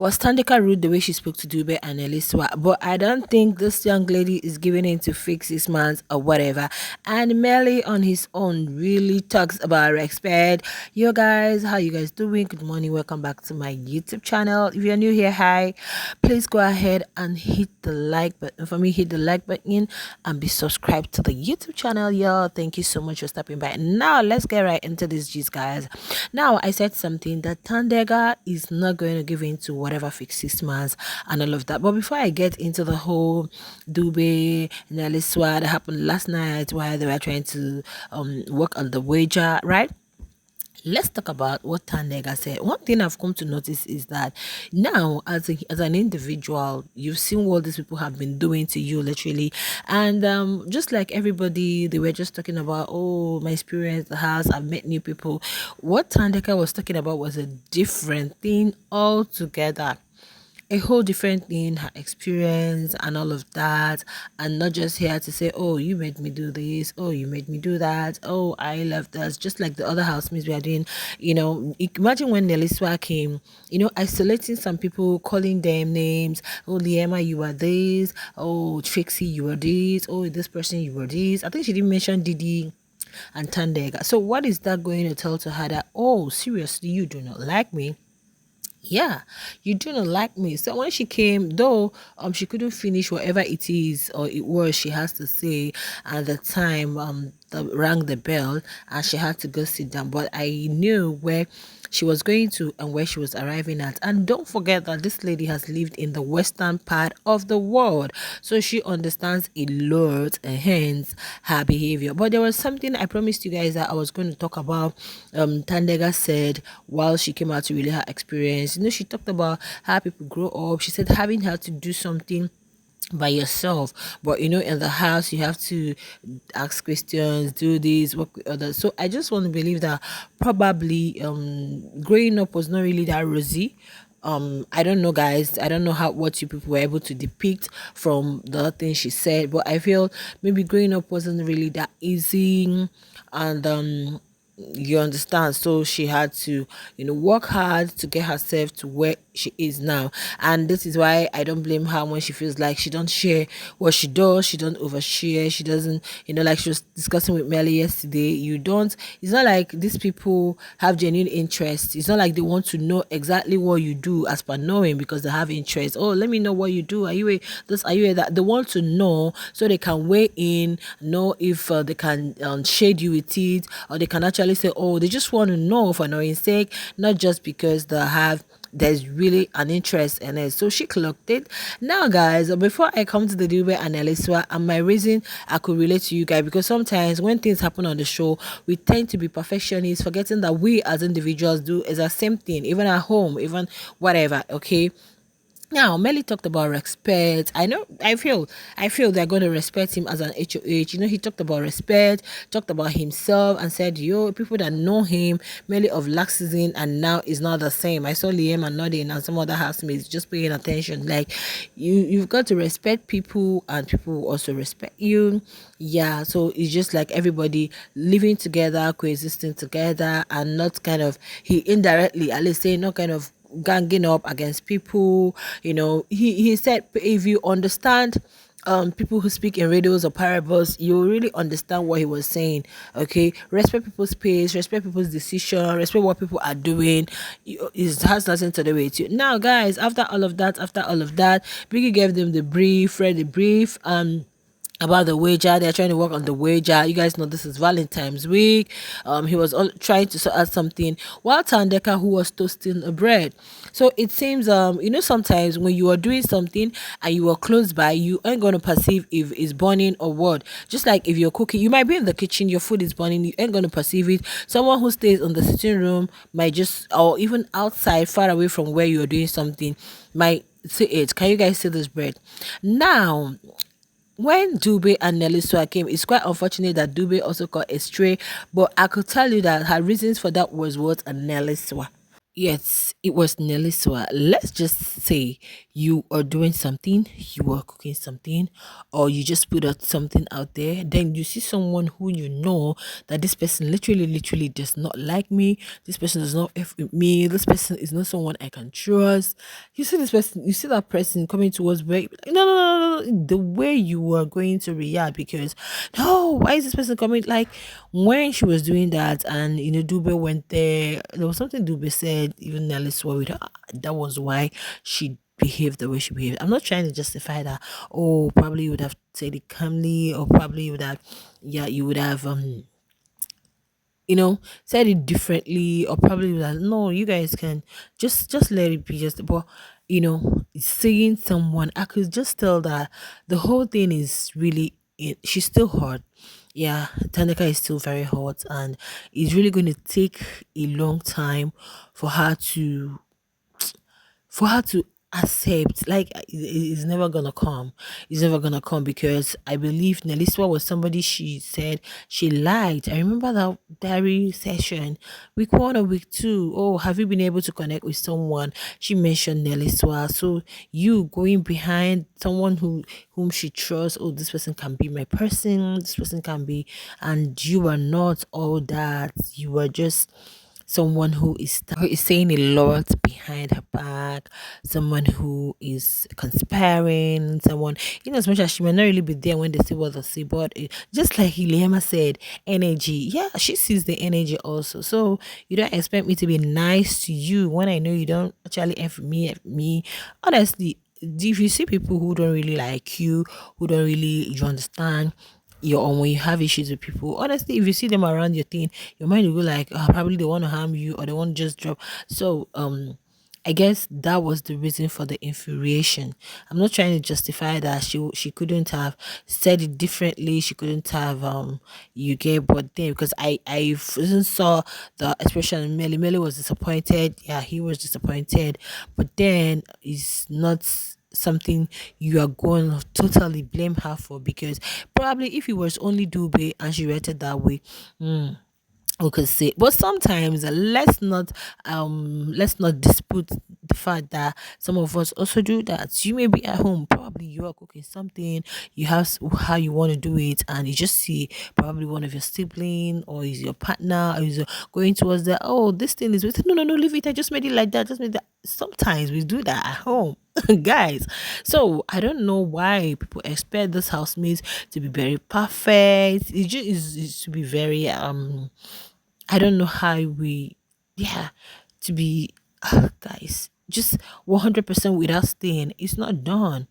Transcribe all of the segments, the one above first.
Was Tandeka rude the way she spoke to Dube and Eliswa? But I don't think this young lady is giving in to fix his man's or whatever. And Melie on his own really talks about respect. Yo guys, how you guys doing? Good morning. Welcome back to my YouTube channel. If you're new here, hi. Please go ahead and hit the like button for me. Hit the like button and be subscribed to the YouTube channel, y'all. Thank you so much for stopping by. Now let's get right into this gist, guys. Now I said something that Tandega is not going to give in to whatever fixes Sismance and all of that. But before I get into the whole Dube and Eliswa that happened last night while they were trying to work on the wager, right? Let's talk about what Tandega said. One thing I've come to notice is that now, as an individual, you've seen what these people have been doing to you, literally, and just like everybody, they were just talking about, oh, my experience, the house, I've met new people. What Tandega was talking about was a different thing altogether, a whole different thing, her experience and all of that, and not just here to say, oh, you made me do this, oh, you made me do that, oh, I love this, just like the other housemates we are doing. Imagine when Neliswa came, isolating some people, calling them names. Oh, Liema, you are this. Oh, Trixie, you are this. Oh, this person, you were this. I think she didn't mention Didi and Tandega. So what is that going to tell to her? That, oh, seriously, you do not like me? Yeah, you do not like me. So when she came, though she couldn't finish whatever it is or it was she has to say at the time, rang the bell and she had to go sit down. But I knew where she was going to and where she was arriving at. And don't forget that this lady has lived in the western part of the world, so she understands a lot, and hence her behavior. But there was something I promised you guys that I was going to talk about. Tandega said while she came out to relay her experience, she talked about how people grow up. She said having had to do something by yourself, but in the house you have to ask questions, do this, work with others. So I just want to believe that probably growing up was not really that rosy. I don't know, guys, I don't know what you people were able to depict from the things she said, but I feel maybe growing up wasn't really that easy. And you understand, so she had to work hard to get herself to where she is now. And this is why I don't blame her when she feels like she don't share what she does, she don't overshare, she doesn't, like she was discussing with Melie yesterday. It's not like these people have genuine interest. It's not like they want to know exactly what you do as per knowing, because they have interest. Oh, let me know what you do. Are you a this, are you a that? They want to know so they can weigh in, know if they can shade you with it, or they can actually say, oh, they just want to know for knowing sake, not just because there's really an interest in it. So she clocked it. Now, guys, before I come to the Dube and Eliswa and my reason I could relate to you guys, because sometimes when things happen on the show, we tend to be perfectionists, forgetting that we as individuals do is the same thing, even at home, even whatever. Okay. Now, Melie talked about respect. I feel they're going to respect him as an HOH. He talked about respect, talked about himself, and said, yo, people that know him, Melie of last season and now is not the same. I saw Liam and Nodin and some other housemates just paying attention. Like, you've got to respect people, and people will also respect you. Yeah, so it's just like everybody living together, coexisting together, and not kind of, he indirectly, at least saying, not kind of ganging up against people. He said, if you understand people who speak in riddles or parables, you really understand what he was saying. Okay, respect people's pace, respect people's decision, respect what people are doing. It has nothing to do with you. Now, guys, after all of that, Biggie gave them the brief, Fred the brief, about the wager. They're trying to work on the wager. You guys know this is Valentine's week. He was trying to sort out something while Tandeka, who was toasting a bread. So it seems sometimes when you are doing something and you are close by, you ain't gonna perceive if it's burning or what. Just like if you're cooking, you might be in the kitchen, your food is burning, you ain't gonna perceive it. Someone who stays on the sitting room might just, or even outside far away from where you're doing something, might see it. Can you guys see this bread? Now, when Dube and Neliswa came, it's quite unfortunate that Dube also got astray, but I could tell you that her reasons for that was what a Neliswa. Yes, it was Neliswa. Let's just say you are doing something, you are cooking something, or you just put out something out there. Then you see someone who you know that this person literally does not like me. This person does not F with me. This person is not someone I can trust. You see this person, you see that person coming towards where no. The way you are going to react because no, why is this person coming? Like when she was doing that, and Dube went there. There was something Dube said, even Nelly swore with her. That was why she behaved the way she behaved. I'm not trying to justify that. Oh, probably you would have said it calmly, or probably you would have, yeah, you would have said it differently, or probably like, no, you guys can just let it be. Just but seeing someone, I could just tell that the whole thing is really she's still hot. Yeah, Tandeka is still very hot, and it's really going to take a long time for her to accept. Like it's never gonna come. It's never gonna come because I believe Neliswa was somebody she said she liked. I remember that diary session, week 1 or week 2. Oh, have you been able to connect with someone? She mentioned Neliswa. So you going behind someone whom she trusts, oh, this person can be my person, this person can be, and you are not all that. You are just someone who is saying a lot behind her back, someone who is conspiring, someone, as much as she may not really be there when they say what they say, but just like Iliama said, energy. Yeah, she sees the energy also. So you don't expect me to be nice to you when I know you don't actually F me. Honestly, if you see people who don't really like you, who don't really you understand your own when you have issues with people, honestly, if you see them around your thing, your mind will go like, probably they want to harm you or they want to just drop. So I guess that was the reason for the infuriation. I'm not trying to justify that she couldn't have said it differently. She couldn't have you get, but then because I even saw the expression Melie was disappointed. Yeah, he was disappointed, but then it's not something you are going to totally blame her for, because probably if it was only Dube and she reacted that way, we could say. But sometimes let's not dispute the fact that some of us also do that. You may be at home, probably you are cooking something, you have how you want to do it, and you just see probably one of your sibling or is your partner or is going towards that, oh, this thing is with, no, leave it, I just made it like that, just made that. Sometimes we do that at home. Guys, so I don't know why people expect this housemates to be very perfect. It just is to be very I don't know how we, yeah, to be, guys, just 100% without staying. It's not done.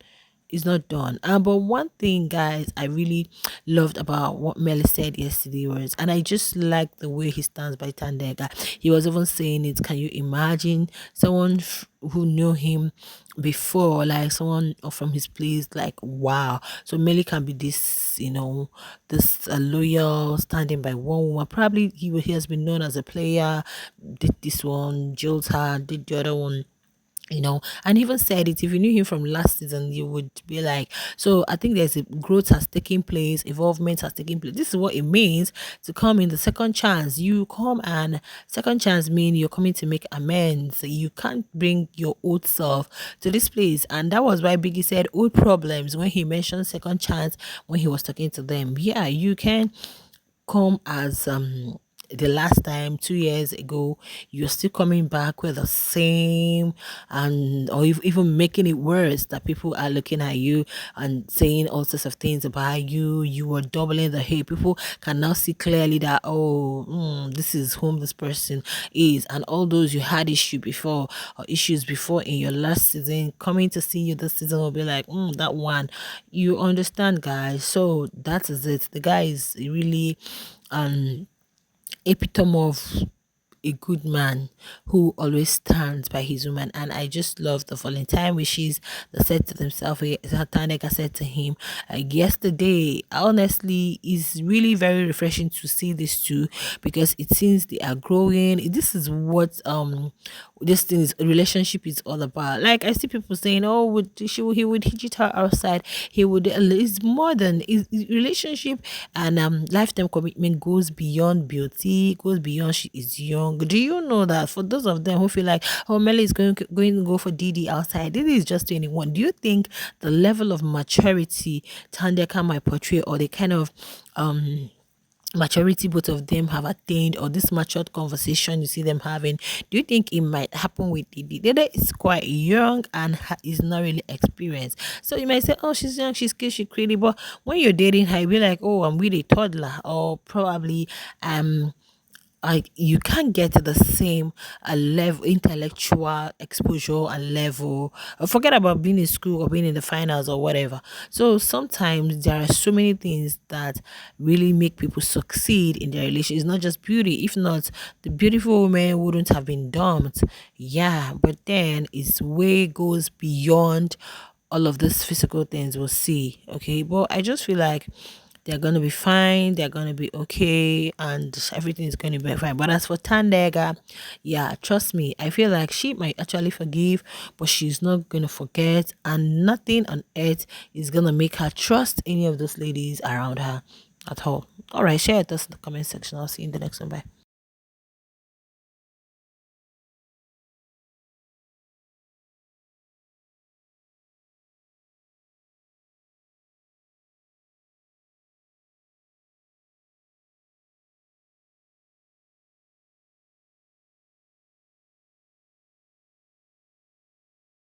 It's not done. But one thing, guys, I really loved about what Melie said yesterday was, and I just like the way he stands by Tandega. He was even saying it. Can you imagine someone who knew him before, like someone from his place, like wow. So Melie can be this, this loyal, standing by one woman. Probably he has been known as a player. Did this one, jailed her. Did the other one, and even said it. If you knew him from last season, you would be like, so I think there's a growth has taken place, evolvement has taken place. This is what it means to come in the second chance. You come, and second chance mean you're coming to make amends. You can't bring your old self to this place. And that was why Biggie said old problems when he mentioned second chance when he was talking to them. Yeah, you can come as the last time 2 years ago. You're still coming back with the same, and or even making it worse, that people are looking at you and saying all sorts of things about you. You were doubling the hate. People can now see clearly that, oh, this is whom this person is. And all those you had issues before in your last season, coming to see you this season will be like, that one. You understand, guys? So that is it. The guy is really um epitome of a good man who always stands by his woman. And I just love the Valentine wishes that said to themselves. Tandega said to him yesterday. Honestly, it's really very refreshing to see these two, because it seems they are growing. This is what this thing is relationship is all about. Like I see people saying, "Oh, he would hit her outside. He would." It's more than relationship and lifetime commitment goes beyond beauty, goes beyond she is young. Do you know that for those of them who feel like, "Oh, Melie is going to go for Didi outside," Didi is just 21. Do you think the level of maturity Tandeka might portray, or the kind of maturity both of them have attained, or this matured conversation you see them having, do you think it might happen with Didi? Didi is quite young and is not really experienced. So you might say, oh, she's young, she's cute, she's pretty, but when you're dating her, you'll be like, oh, I'm with a toddler, or probably like you can't get to the same level intellectual exposure and level. Forget about being in school or being in the finals or whatever. So sometimes there are so many things that really make people succeed in their relation. It's not just beauty. If not, the beautiful woman wouldn't have been dumped. Yeah, but then it's way goes beyond all of these physical things we'll see. Okay, but I just feel like they're gonna be fine, they're gonna be okay, and everything is gonna be fine. But as for Tandega, yeah, trust me, I feel like she might actually forgive, but she's not gonna forget, and nothing on earth is gonna make her trust any of those ladies around her at all. All right, share your thoughts in the comment section. I'll see you in the next one. Bye.